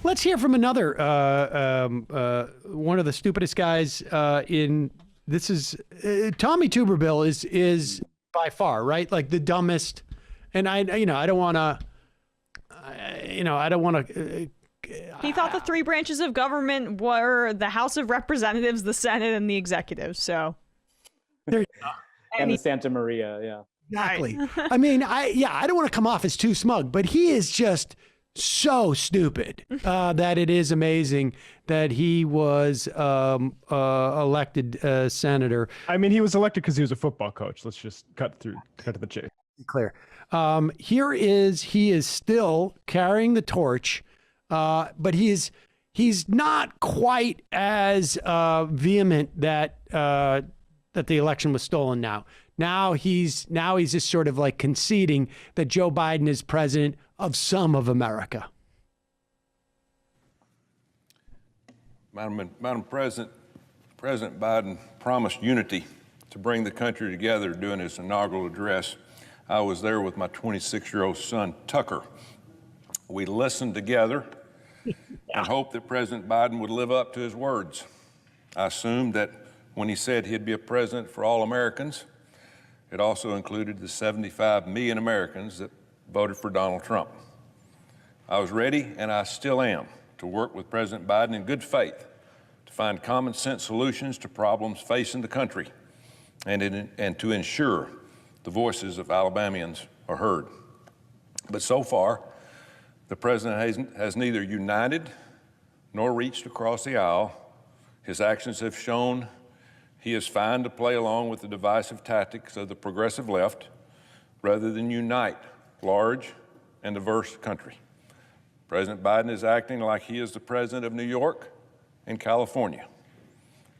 Let's hear from another one of the stupidest guys in this is Tommy Tuberville is by far, right? Like the dumbest. And I don't want to, I don't want to. He thought the three branches of government were the House of Representatives, the Senate, and the executive. So there you go. And the Santa Maria, yeah. Exactly. I mean, I don't want to come off as too smug, but he is just so stupid that it is amazing that he was elected senator. I mean, he was elected because he was a football coach. Let's just cut to the chase. Clear. He is still carrying the torch, but he's not quite as vehement that the election was stolen now. Now he's just sort of like conceding that Joe Biden is president of some of America. Madam President, President Biden promised unity to bring the country together during his inaugural address. I was there with my 26-year-old son, Tucker. We listened together and hoped that President Biden would live up to his words. I assumed that when he said he'd be a president for all Americans, it also included the 75 million Americans that voted for Donald Trump. I was ready, and I still am, to work with President Biden in good faith to find common sense solutions to problems facing the country and to ensure the voices of Alabamians are heard. But so far, the president has neither united nor reached across the aisle. His actions have shown he is fine to play along with the divisive tactics of the progressive left rather than unite large and diverse country. President Biden is acting like he is the president of New York and California,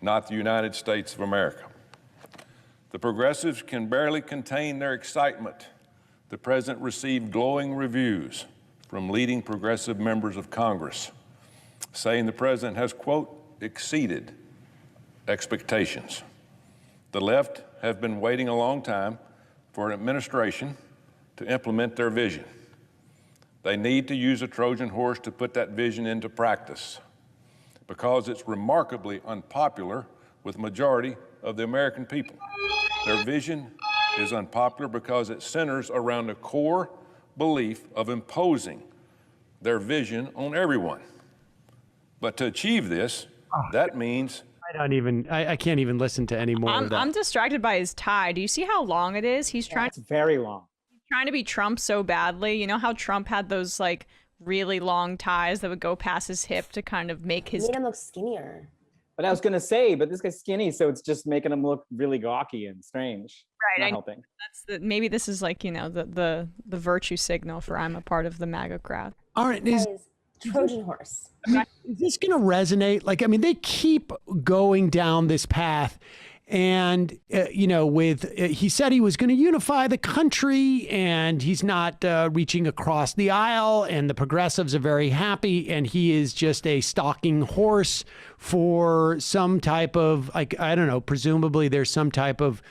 not the United States of America. The progressives can barely contain their excitement. The president received glowing reviews from leading progressive members of Congress, saying the president has, quote, exceeded expectations. The left have been waiting a long time for an administration to implement their vision. They need to use a Trojan horse to put that vision into practice because it's remarkably unpopular with the majority of the American people. Their vision is unpopular because it centers around a core belief of imposing their vision on everyone. But to achieve this, that means I can't even listen to any more of that. I'm distracted by his tie. Do you see how long it is? He's trying. It's very long. Trying to be Trump so badly. You know how Trump had those like really long ties that would go past his hip to kind of make his. Made him look skinnier. But I was gonna say, but this guy's skinny, so it's just making him look really gawky and strange. Right. Not helping. Maybe this is like, the virtue signal for I'm a part of the MAGA crowd. All right. Trojan horse. Is this going to resonate? Like, I mean, they keep going down this path. And, he said he was going to unify the country and he's not reaching across the aisle and the progressives are very happy. And he is just a stalking horse for some type of, like, I don't know, presumably there's some type of,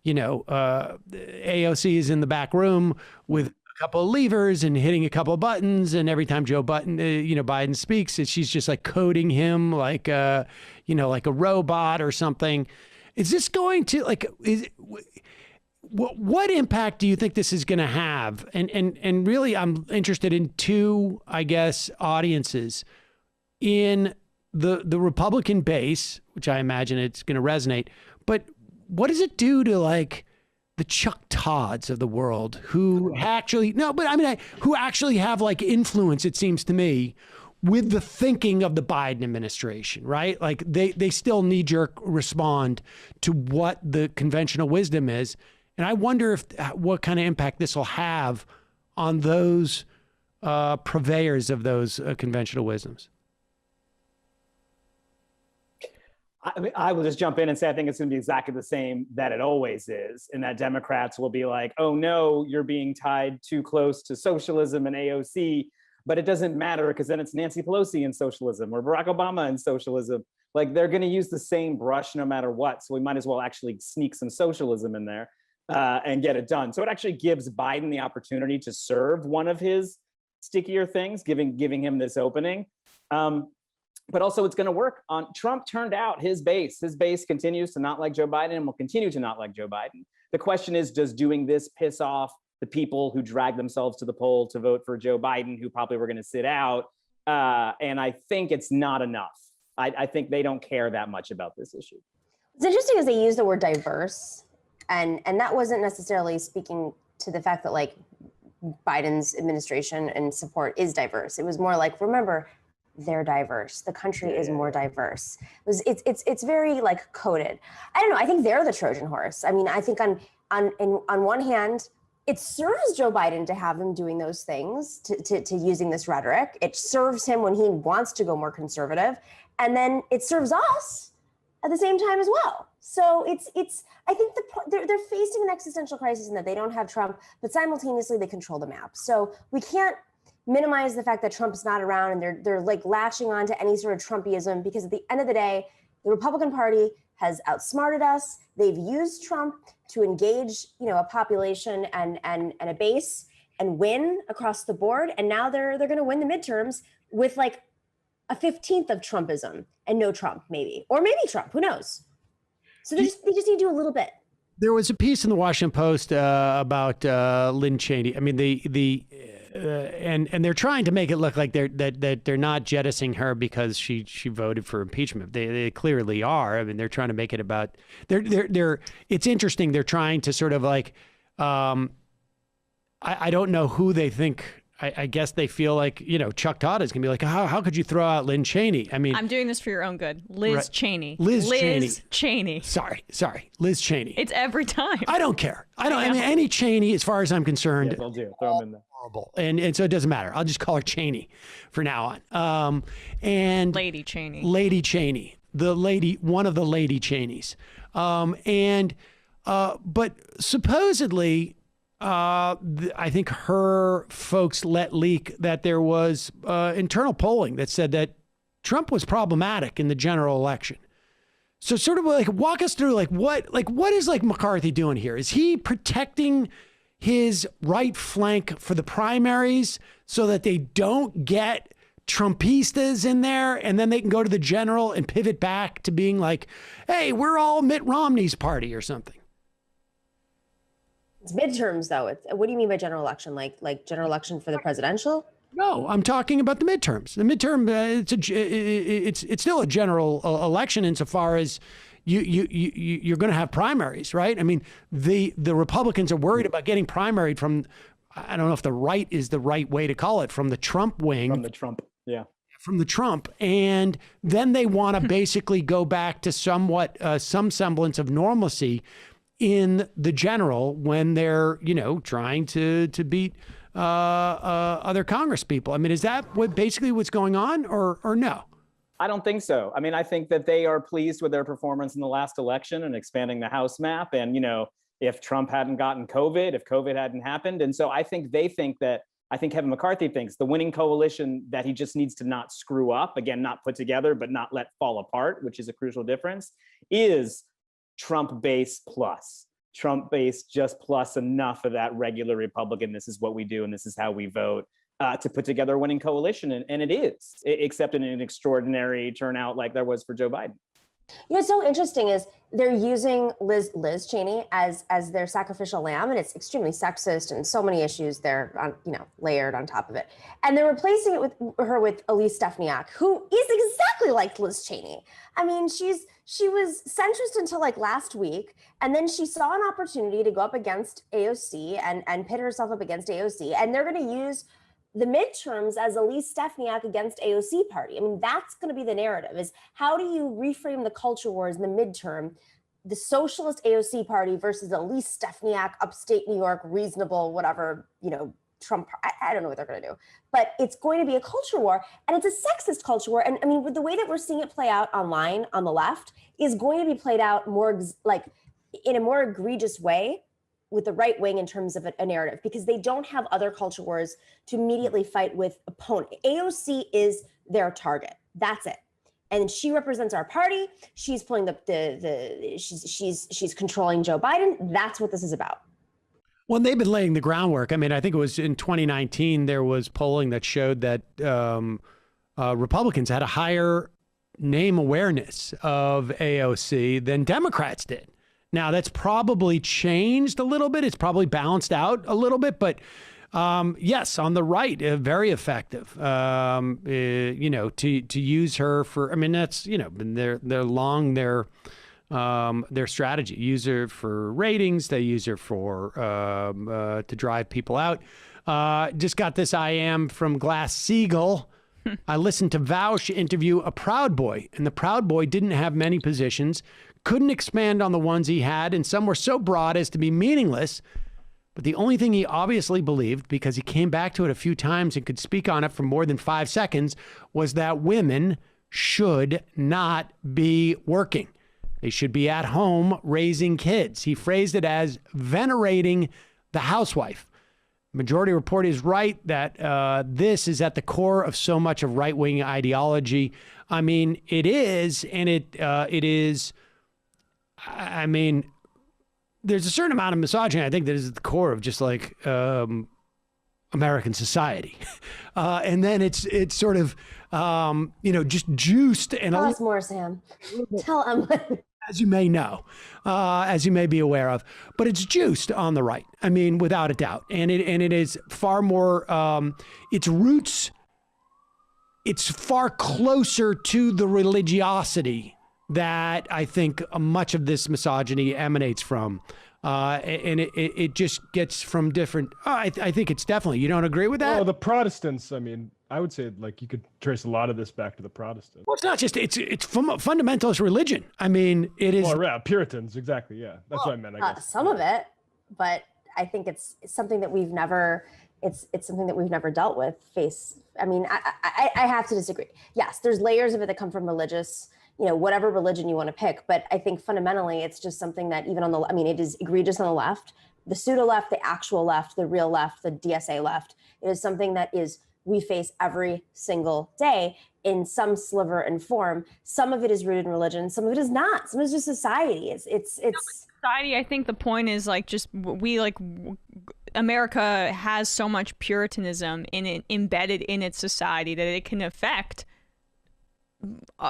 AOC is in the back room with a couple of levers and hitting a couple of buttons. And every time Biden speaks, she's just like coding him like a robot or something. Is this going to what impact do you think this is going to have? And really, I'm interested in two, I guess, audiences in the Republican base, which I imagine it's going to resonate. But what does it do to like the Chuck Todds of the world who actually who actually have like influence, it seems to me, with the thinking of the Biden administration, right? Like they still knee-jerk respond to what the conventional wisdom is. And I wonder what kind of impact this will have on those purveyors of those conventional wisdoms. I will just jump in and say I think it's going to be exactly the same that it always is, and that Democrats will be like, oh no, you're being tied too close to socialism and AOC, but it doesn't matter because then it's Nancy Pelosi and socialism or Barack Obama and socialism. Like they're going to use the same brush no matter what, so we might as well actually sneak some socialism in there and get it done. So it actually gives Biden the opportunity to serve one of his stickier things, giving him this opening. But also it's going to work on Trump. Turned out his base continues to not like Joe Biden and will continue to not like Joe Biden. The question is, does doing this piss off the people who drag themselves to the poll to vote for Joe Biden, who probably were going to sit out? And I think it's not enough. I think they don't care that much about this issue. What's interesting is they use the word diverse, and that wasn't necessarily speaking to the fact that like Biden's administration and support is diverse. It was more like, remember, they're diverse. The country is more diverse. It's very like coded. I don't know. I think they're the Trojan horse. I mean, I think on one hand, it serves Joe Biden to have them doing those things, to using this rhetoric. It serves him when he wants to go more conservative, and then it serves us at the same time as well. So I think they're facing an existential crisis in that they don't have Trump, but simultaneously they control the map. So we can't minimize the fact that Trump is not around, and they're like latching on to any sort of Trumpism, because at the end of the day, the Republican Party has outsmarted us. They've used Trump to engage, a population and a base and win across the board. And now they're going to win the midterms with like a 15th of Trumpism and no Trump, maybe, or maybe Trump, who knows? So they just need to do a little bit. There was a piece in the Washington Post about Lynn Cheney. I mean, and they're trying to make it look like they're not jettisoning her because she voted for impeachment. They clearly are. I mean, they're trying to make it about it's interesting. They're trying to sort of like I don't know who they think. I guess they feel like, Chuck Todd is going to be like, how could you throw out Lynn Cheney? I mean, I'm doing this for your own good. Liz Cheney. Liz Cheney. Sorry. Liz Cheney. It's every time. I don't care. I mean, any Cheney, as far as I'm concerned. Yeah, they'll do. Throw them in there. Horrible. And so it doesn't matter. I'll just call her Cheney for now on. And Lady Cheney. Lady Cheney. One of the Lady Cheneys. But supposedly, I think her folks let leak that there was internal polling that said that Trump was problematic in the general election. So sort of like walk us through what is like McCarthy doing here? Is he protecting his right flank for the primaries so that they don't get Trumpistas in there and then they can go to the general and pivot back to being like, hey, we're all Mitt Romney's party or something? It's midterms, though. What do you mean by general election? Like general election for the presidential? No, I'm talking about the midterms. The midterm, it's still a general election insofar as you're going to have primaries, right? I mean, the Republicans are worried about getting primaried from, I don't know if the right is the right way to call it, from the Trump wing. From the Trump, yeah. From the Trump, and then they want to basically go back to somewhat some semblance of normalcy in the general when they're, trying to beat other Congress people. I mean, is that basically what's going on or no? I don't think so. I mean, I think that they are pleased with their performance in the last election and expanding the House map. And, if Trump hadn't gotten COVID, if COVID hadn't happened. And so I think Kevin McCarthy thinks the winning coalition that he just needs to not screw up, again, not put together, but not let fall apart, which is a crucial difference, is Trump base plus. Trump base just plus enough of that regular Republican, this is what we do and this is how we vote, to put together a winning coalition. And it is, except in an extraordinary turnout like there was for Joe Biden. What's so interesting is they're using Liz Cheney as their sacrificial lamb, and it's extremely sexist and so many issues there, layered on top of it. And they're replacing it with Elise Stefanik, who is exactly like Liz Cheney. I mean, she was centrist until like last week, and then she saw an opportunity to go up against AOC and pit herself up against AOC, and they're going to use the midterms as Elise Stefanik against AOC party. I mean, that's going to be the narrative, is how do you reframe the culture wars in the midterm, the socialist AOC party versus Elise Stefanik, upstate New York, reasonable, whatever, Trump. I don't know what they're going to do, but it's going to be a culture war, and it's a sexist culture war. And I mean, with the way that we're seeing it play out online on the left is going to be played out more in a more egregious way with the right wing in terms of a narrative, because they don't have other culture wars to immediately fight with opponent. AOC is their target. That's it. And she represents our party. She's pulling she's controlling Joe Biden. That's what this is about. Well, they've been laying the groundwork. I mean, I think it was in 2019, there was polling that showed that Republicans had a higher name awareness of AOC than Democrats did. Now, that's probably changed a little bit. It's probably balanced out a little bit. But yes, on the right, very effective, to use her for, I mean, that's, their strategy. Use her for ratings. They use her for to drive people out. Just got this IM from Glass-Steagall. I listened to Vaush interview a Proud Boy, and the Proud Boy didn't have many positions, couldn't expand on the ones he had, and some were so broad as to be meaningless. But the only thing he obviously believed, because he came back to it a few times and could speak on it for more than 5 seconds, was that women should not be working. They should be at home raising kids. He phrased it as venerating the housewife. Majority Report is right that this is at the core of so much of right-wing ideology. I mean, it is, and it is, I mean, there's a certain amount of misogyny, I think, that is at the core of just like American society. And then it's sort of, just juiced. And Tell us more, Sam. Tell Emily. As you may know, as you may be aware of, but it's juiced on the right. I mean, without a doubt. And it is far more, its roots, it's far closer to the religiosity that I think much of this misogyny emanates from. And it just gets from different, I think it's definitely, you don't agree with that? Oh, the Protestants, I mean, I would say like you could trace a lot of this back to the Protestants. Well, it's not just, it's fundamentalist religion. I mean, it is. Well, yeah, Puritans, exactly. Yeah, that's what I meant, I guess. Some of it, but I think it's something that we've never, it's something that we've never dealt with. I mean, I have to disagree. Yes, there's layers of it that come from religious, whatever religion you want to pick. But I think fundamentally, it's just something that even it is egregious on the left, the pseudo left, the actual left, the real left, the DSA left. It is something that we face every single day in some sliver and form. Some of it is rooted in religion. Some of it is not. Some of it is just society. It's society. I think the point is America has so much Puritanism embedded in its society that it can affect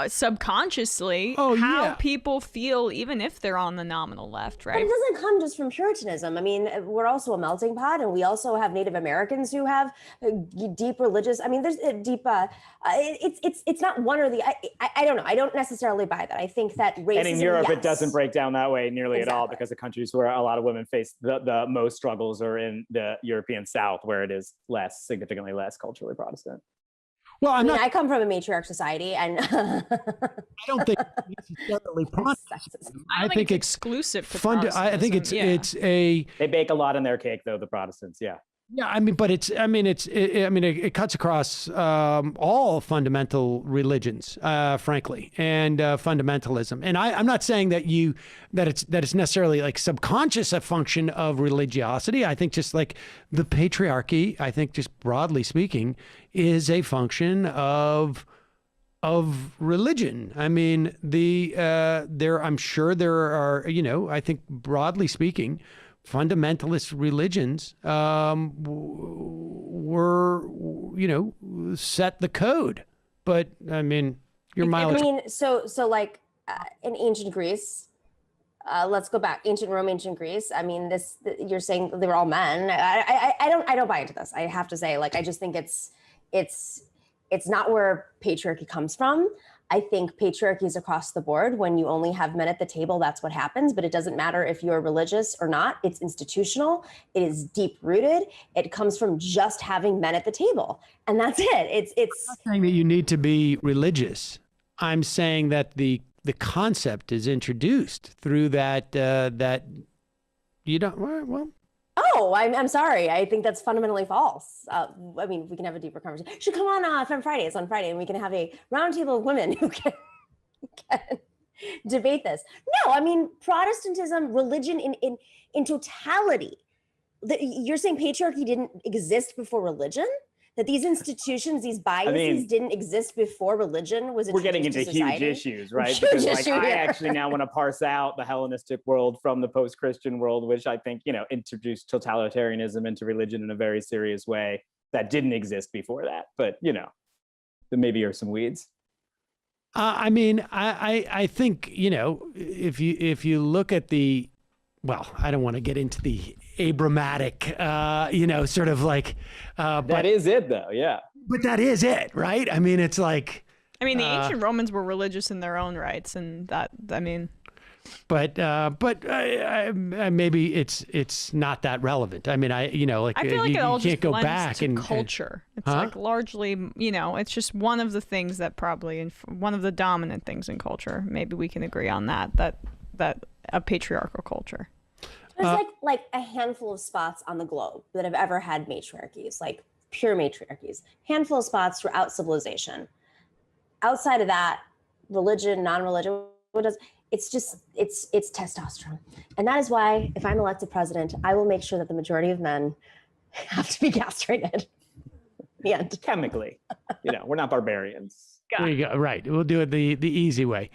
subconsciously how people feel, even if they're on the nominal left, right? But it doesn't come just from Puritanism. I mean, we're also a melting pot, and we also have Native Americans who have deep religious. I mean, there's a deep. It's not one or the. I don't know. I don't necessarily buy that. I think that racism. And in Europe, yes. It doesn't break down that way nearly at all, because the countries where a lot of women face the most struggles are in the European South, where it is significantly less culturally Protestant. Well, I come from a matriarch society, and I don't think it's necessarily Protestant. I think it's exclusive to Protestantism. I think it's a. They bake a lot in their cake, though, the Protestants. Yeah. Yeah, I mean, but it cuts across all fundamental religions, frankly, and fundamentalism. And I'm not saying that it's necessarily like subconscious a function of religiosity. I think just like the patriarchy, I think just broadly speaking, is a function of religion. I mean, I'm sure there are, I think broadly speaking, fundamentalist religions were, set the code. But I mean, your mileage. I mean, so like in ancient Greece, let's go back, ancient Rome, ancient Greece. I mean, you're saying they were all men. I don't buy into this. I have to say, like, I just think it's not where patriarchy comes from. I think patriarchy is across the board. When you only have men at the table, that's what happens. But it doesn't matter if you're religious or not. It's institutional. It is deep rooted. It comes from just having men at the table, and that's it. It's. I'm not saying that you need to be religious. I'm saying that the concept is introduced through that you don't. Well. Oh, I'm sorry. I think that's fundamentally false. I mean, we can have a deeper conversation. You should come on Fridays, and we can have a roundtable of women who can debate this. No, I mean, Protestantism, religion in totality. You're saying patriarchy didn't exist before religion? That these institutions, these biases didn't exist before religion was We're getting into huge issues, right? Because I actually now want to parse out the Hellenistic world from the post-Christian world, which I think, introduced totalitarianism into religion in a very serious way that didn't exist before that. But, maybe are some weeds. I mean, I think, you know, if you look at the, well, I don't want to get into the Abramatic, you know, sort of like, That is it though. Yeah. but that is it, right? I mean, it's like, I mean, the ancient Romans were religious in their own rights, and that, I mean, but maybe it's not that relevant. I mean, you know, like I feel like you it all can't just go blends back to and culture. It's Huh? like largely, you know, it's just one of the things that probably, one of the dominant things in culture. Maybe we can agree on that a patriarchal culture. There's like a handful of spots on the globe that have ever had matriarchies, like pure matriarchies. Handful of spots throughout civilization. Outside of that, religion, non-religion, what does it's just it's testosterone. And that is why if I'm elected president, I will make sure that the majority of men have to be castrated. The end. Chemically, you know, we're not barbarians. there you go. Right. We'll do it the easy way.